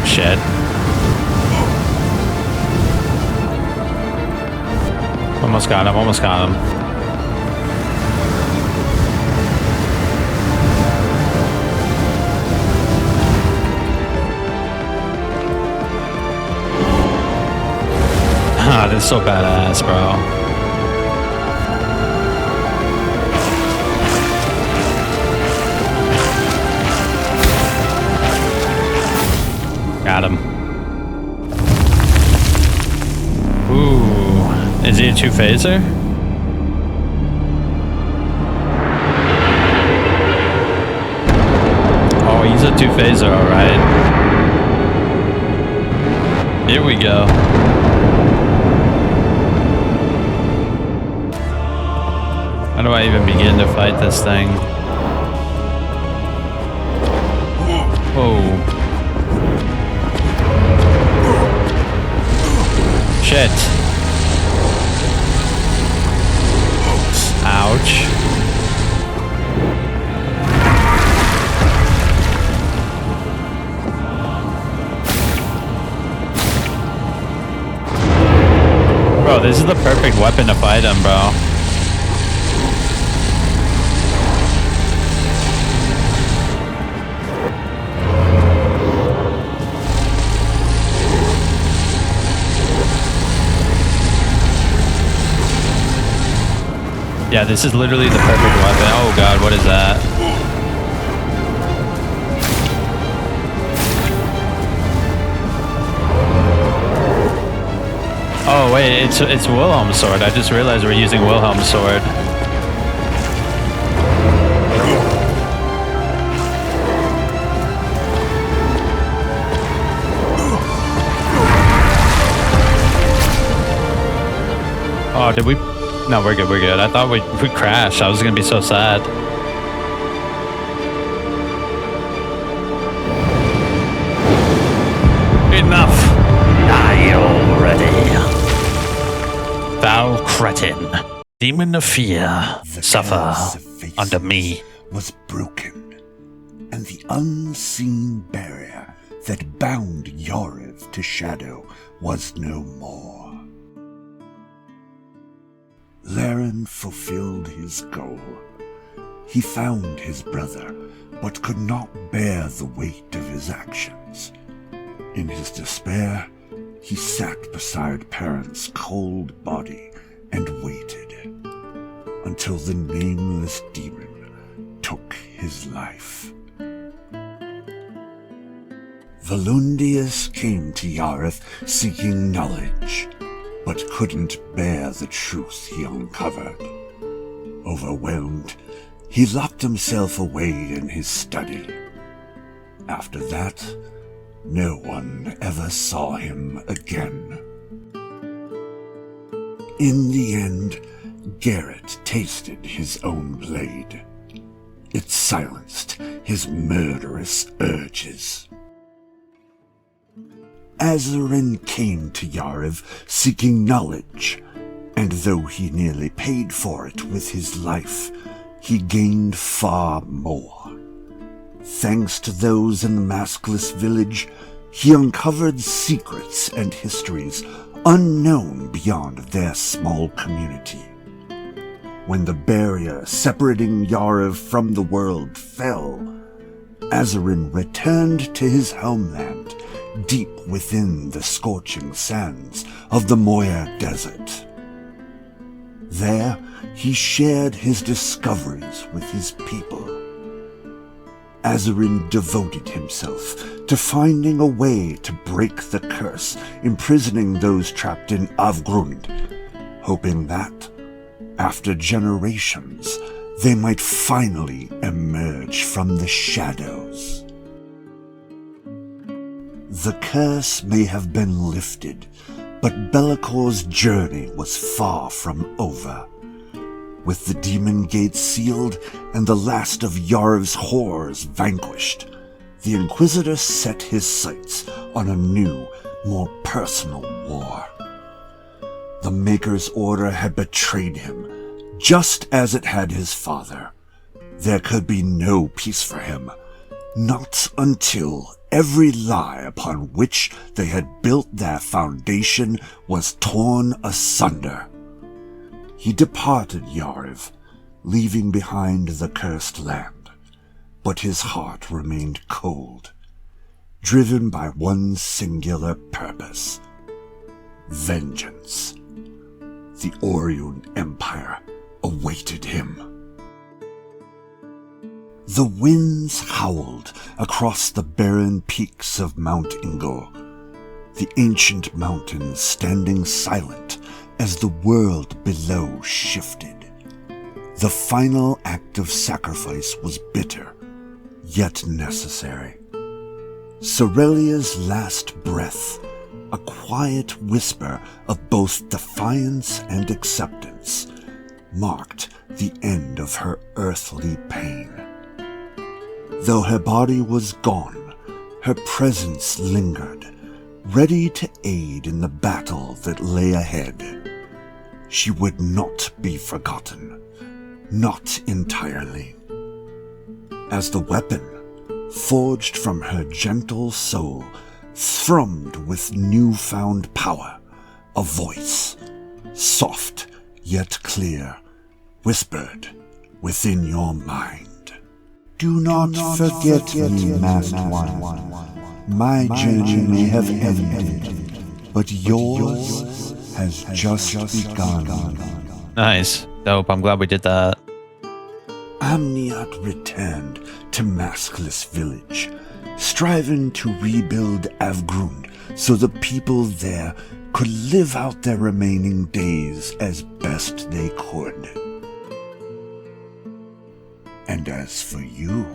Shit. Almost got him, almost got him. Ah, this is so badass, bro. Got him. Ooh. Is he a two-phaser? Oh, he's a two-phaser, alright. Here we go. How do I even begin to fight this thing? Whoa. Shit. Ouch. Bro, this is the perfect weapon to fight him, bro. Yeah, this is literally the perfect weapon. Oh god, what is that? Oh wait, it's Wilhelm's sword. I just realized we're using Wilhelm's sword. Oh, did we? No, we're good. We're good. I thought we crashed. I was gonna be so sad. Enough. Die already. Thou cretin, demon of fear, The suffer curse of Faceless under me. was broken, and the unseen barrier that bound Yariv to Shadow was no more. Laren fulfilled his goal. He found his brother, but could not bear the weight of his actions. In his despair, he sat beside Perrin's cold body and waited until the nameless demon took his life. Volundius came to Yareth seeking knowledge, but couldn't bear the truth he uncovered. Overwhelmed, he locked himself away in his study. After that, no one ever saw him again. In the end, Garrett tasted his own blade. It silenced his murderous urges. Azarin came to Yariv seeking knowledge, and though he nearly paid for it with his life, he gained far more. Thanks to those in the maskless village, he uncovered secrets and histories unknown beyond their small community. When the barrier separating Yariv from the world fell, Azarin returned to his homeland, deep within the scorching sands of the Moya Desert. There, he shared his discoveries with his people. Azarin devoted himself to finding a way to break the curse imprisoning those trapped in Avgrund, hoping that, after generations, they might finally emerge from the shadows. The curse may have been lifted, but Bellacor's journey was far from over. With the demon gates sealed and the last of Yarv's horrors vanquished, the Inquisitor set his sights on a new, more personal war. The Maker's Order had betrayed him, just as it had his father. There could be no peace for him, not until every lie upon which they had built their foundation was torn asunder. He departed Yariv, leaving behind the cursed land, but his heart remained cold, driven by one singular purpose: vengeance. The Orion Empire awaited him. The winds howled across the barren peaks of Mount Ingo, the ancient mountains standing silent as the world below shifted. The final act of sacrifice was bitter, yet necessary. Sorelia's last breath, a quiet whisper of both defiance and acceptance, marked the end of her earthly pain. Though her body was gone, her presence lingered, ready to aid in the battle that lay ahead. She would not be forgotten, not entirely. As the weapon, forged from her gentle soul, thrummed with newfound power, a voice, soft yet clear, whispered within your mind. Do not forget me, Masked One. My journey may have ended, but yours has just begun. Nice. Dope. I'm glad we did that. Amniat returned to Maskless Village, striving to rebuild Avgrund so the people there could live out their remaining days as best they could. And as for you...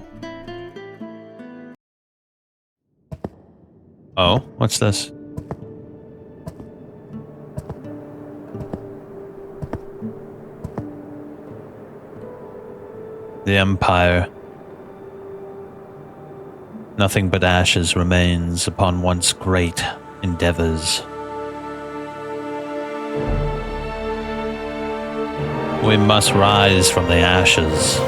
Oh, what's this? the Empire. Nothing but ashes remains upon once great endeavors. We must rise from the ashes.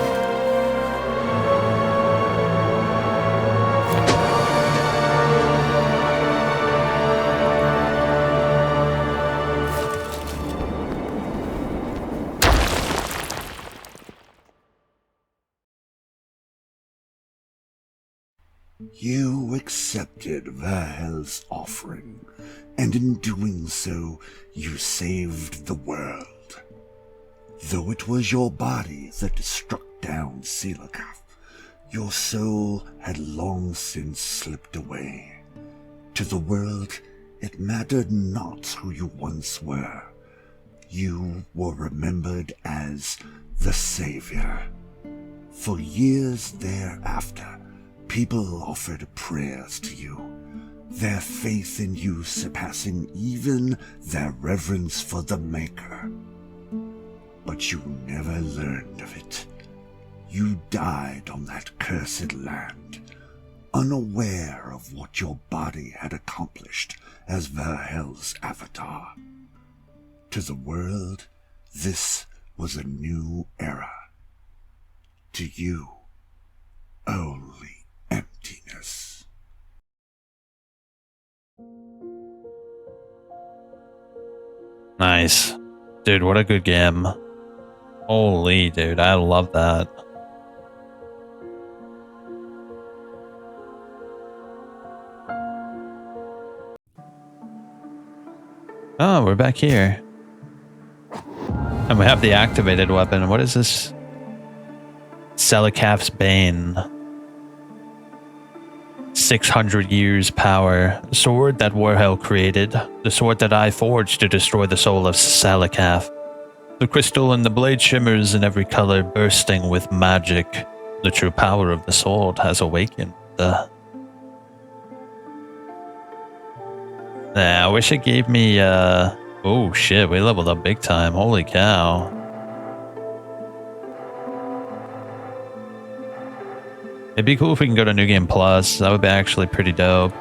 You accepted Verhel's offering, and in doing so, you saved the world. Though it was your body that struck down Selakath, your soul had long since slipped away. To the world, it mattered not who you once were. You were remembered as the Savior. For years thereafter, people offered prayers to you, their faith in you surpassing even their reverence for the Maker. But you never learned of it. You died on that cursed land, unaware of what your body had accomplished as Verhel's avatar. To the world, this was a new era. To you, only emptiness. Nice. Dude, what a good game. Holy dude, I love that. Oh, we're back here. And we have the activated weapon. What is this? Selakath's Bane. 600 years power. The sword that Verho created. The sword that I forged to destroy the soul of Selakath. The crystal and the blade shimmers in every color, bursting with magic. The true power of the sword has awakened. Nah, I wish it gave me, oh shit, we leveled up big time. Holy cow. It'd be cool if we can go to New Game Plus. That would be actually pretty dope.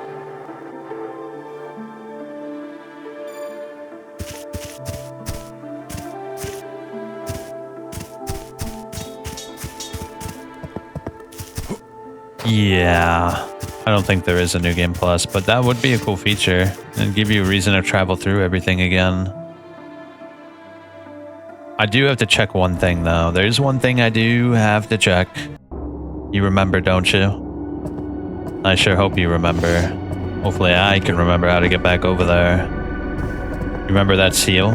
Yeah, I don't think there is a New Game Plus, but that would be a cool feature and give you a reason to travel through everything again. I do have to check one thing though. There's one thing I do have to check. You remember, don't you? I sure hope you remember. Hopefully I can remember how to get back over there. You remember that seal?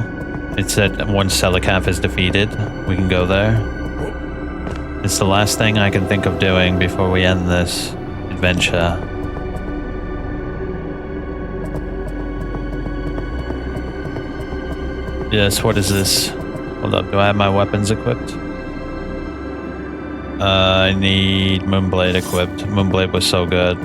It said once Selakath is defeated, we can go there. It's the last thing I can think of doing before we end this adventure. Yes, what is this? Hold up, do I have my weapons equipped? I need Moonblade equipped. Moonblade was so good.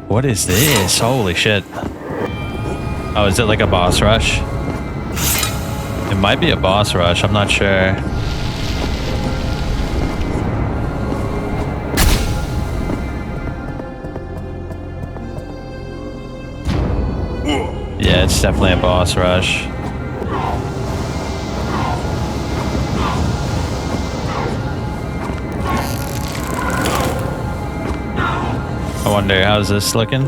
What is this? Holy shit. Oh, is it like a boss rush? It might be a boss rush, I'm not sure. Yeah, it's definitely a boss rush. I wonder, how's this looking?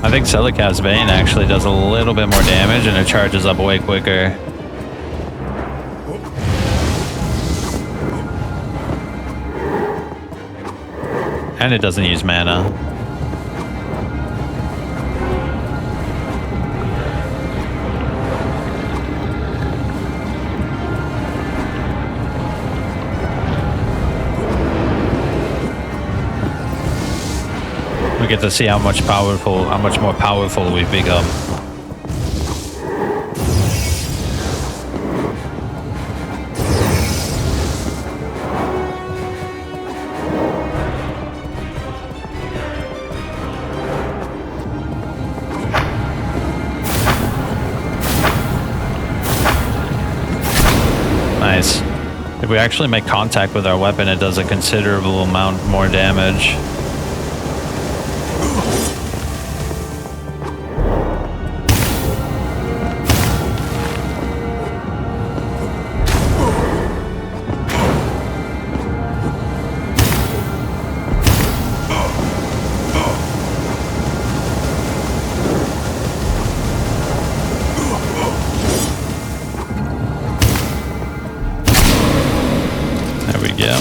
I think Selakath's Bane actually does a little bit more damage and it charges up way quicker. And it doesn't use mana. We get to see how much more powerful we've become. If we actually make contact with our weapon, it does a considerable amount more damage. There we go.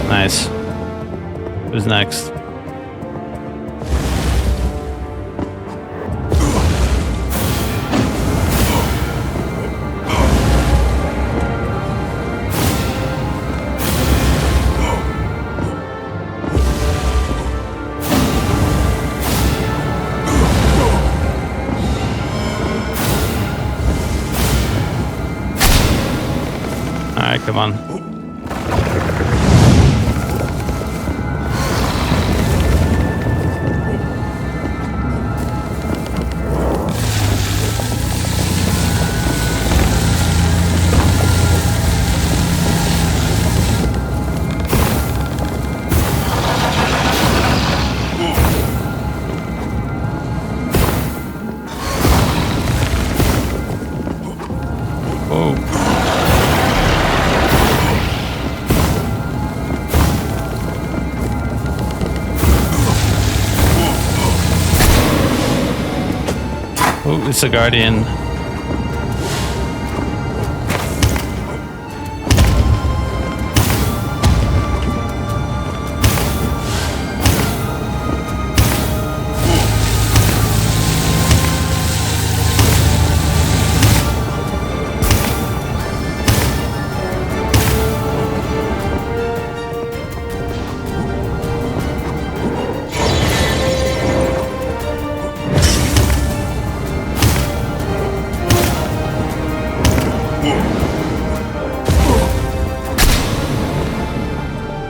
Nice. Who's next? Alright, come on. Whoa. Oh, it's a guardian.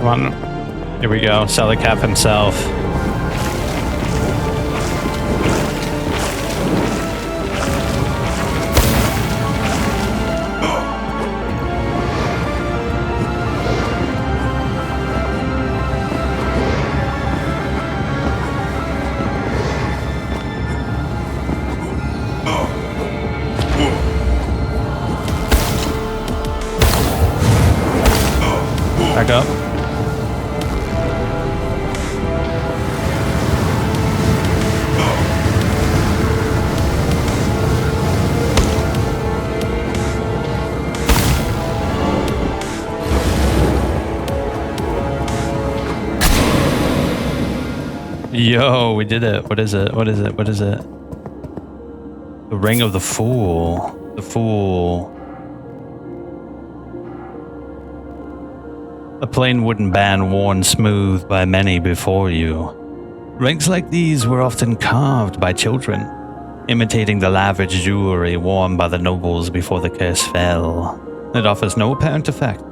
Come on. Here we go. Celicap himself. Back up. Yo, we did it. What is it? What is it? What is it? The Ring of the Fool. The Fool. A plain wooden band worn smooth by many before you. Rings like these were often carved by children, imitating the lavish jewelry worn by the nobles before the curse fell. It offers no apparent effect.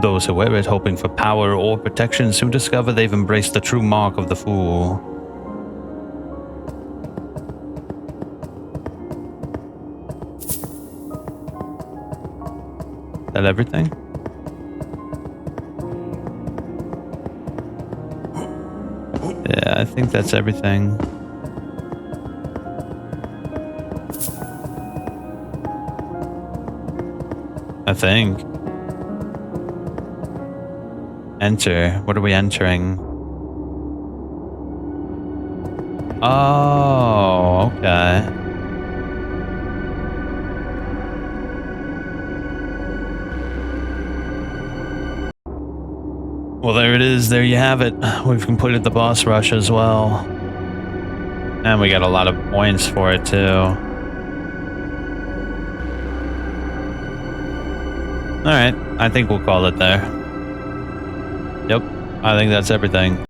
Those who wear it hoping for power or protection soon discover they've embraced the true mark of the fool. Is that everything? Yeah, I think that's everything. I think. Enter. What are we entering? Oh, okay. Well, there it is. There you have it. We've completed the boss rush as well. And we got a lot of points for it, too. Alright, I think we'll call it there. Yep, I think that's everything.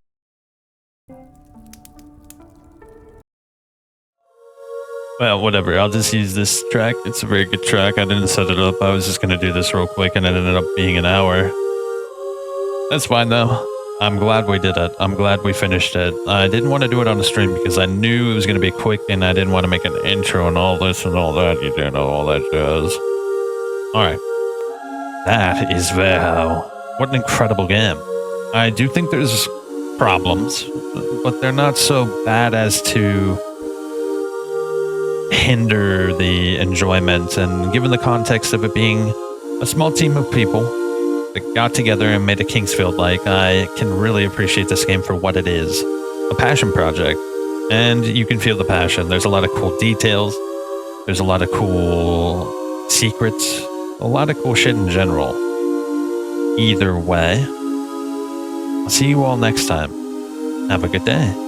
Well, whatever. I'll just use this track. It's a very good track. I didn't set it up. I was just going to do this real quick, and it ended up being an hour. That's fine, though. I'm glad we did it. I'm glad we finished it. I didn't want to do it on the stream because I knew it was going to be quick, and I didn't want to make an intro and all this and all that. You don't know all that jazz. All right. That is Verho. What an incredible game. I do think there's problems, but they're not so bad as to hinder the enjoyment. And given the context of it being a small team of people that got together and made a Kingsfield, like, I can really appreciate this game for what it is, a passion project. And you can feel the passion. There's a lot of cool details. There's a lot of cool secrets. A lot of cool shit in general. Either way, I'll see you all next time. Have a good day.